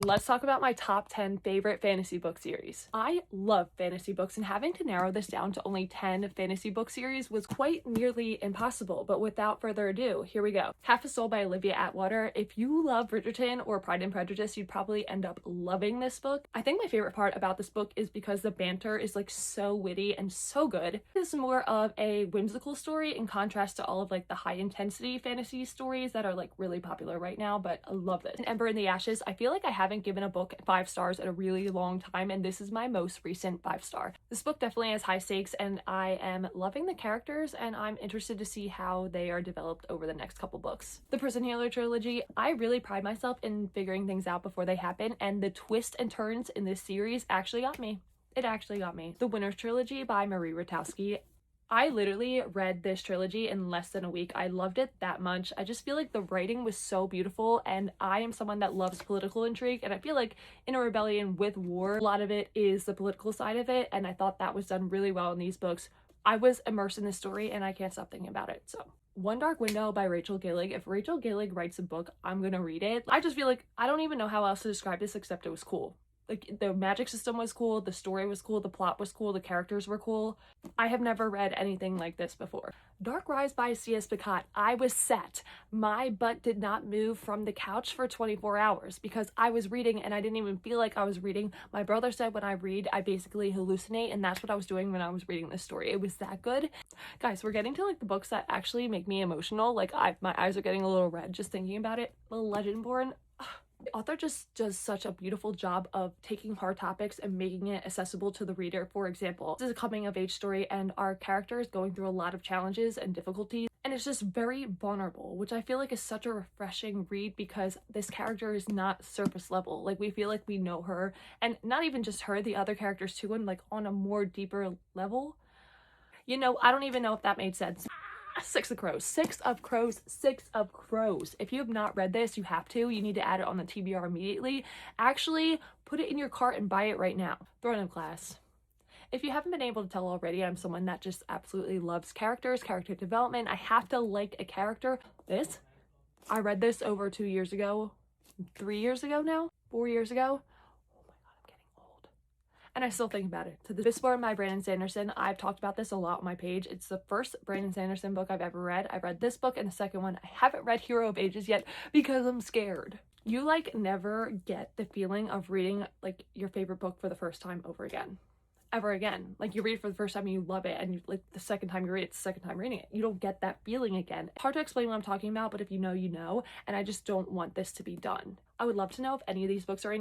Let's talk about my top 10 favorite fantasy book series. I love fantasy books, and having to narrow this down to only 10 fantasy book series was quite nearly impossible, but without further ado, here we go. Half a Soul by Olivia Atwater. If you love Bridgerton or Pride and Prejudice, you'd probably end up loving this book. I think my favorite part about this book is because the banter is like so witty and so good. This is more of a whimsical story in contrast to all of like the high intensity fantasy stories that are like really popular right now, but I love this. In Ember in the Ashes, I feel like I haven't given a book 5 stars in a really long time, and this is my most recent 5-star. This book definitely has high stakes, and I am loving the characters, and I'm interested to see how they are developed over the next couple books. The Prison Healer trilogy, I really pride myself in figuring things out before they happen, and the twists and turns in this series actually got me. It actually got me. The Winner's Trilogy by Marie Rutowski. I literally read this trilogy in less than a week. I loved it that much. I just feel like the writing was so beautiful, and I am someone that loves political intrigue, and I feel like in A Rebellion with War, a lot of it is the political side of it, and I thought that was done really well in these books. I was immersed in this story, and I can't stop thinking about it. So One Dark Window by Rachel Gillig. If Rachel Gillig writes a book, I'm gonna read it. I just feel like I don't even know how else to describe this except it was cool. Like, the magic system was cool, the story was cool, the plot was cool, the characters were cool. I have never read anything like this before. Dark Rise by C.S. Picot. I was set. My butt did not move from the couch for 24 hours because I was reading and I didn't even feel like I was reading. My brother said when I read, I basically hallucinate, and that's what I was doing when I was reading this story. It was that good. Guys, we're getting to like the books that actually make me emotional. Like, my eyes are getting a little red just thinking about it. The Legendborn. The author just does such a beautiful job of taking hard topics and making it accessible to the reader. For example, this is a coming of age story, and our character is going through a lot of challenges and difficulties, and it's just very vulnerable, which I feel like is such a refreshing read because this character is not surface level. Like, we feel like we know her, and not even just her, the other characters too, and like on a more deeper level. You know, I don't even know if that made sense. Six of Crows. Six of Crows. Six of Crows. If you have not read this, you have to. You need to add it on the TBR immediately. Actually, put it in your cart and buy it right now. Throne of Glass. If you haven't been able to tell already, I'm someone that just absolutely loves characters, character development. I have to like a character. I read this over 2 years ago. 3 years ago now? 4 years ago? And I still think about it. To this Mistborn by Brandon Sanderson. I've talked about this a lot on my page. It's the first Brandon Sanderson book I've ever read. I read this book and the second one. I haven't read Hero of Ages yet because I'm scared. You like never get the feeling of reading like your favorite book for the first time over again. Ever again. Like, you read it for the first time and you love it, and you, like, the second time you read it, it's the second time reading it. You don't get that feeling again. Hard to explain what I'm talking about, but if you know, you know, and I just don't want this to be done. I would love to know if any of these books are in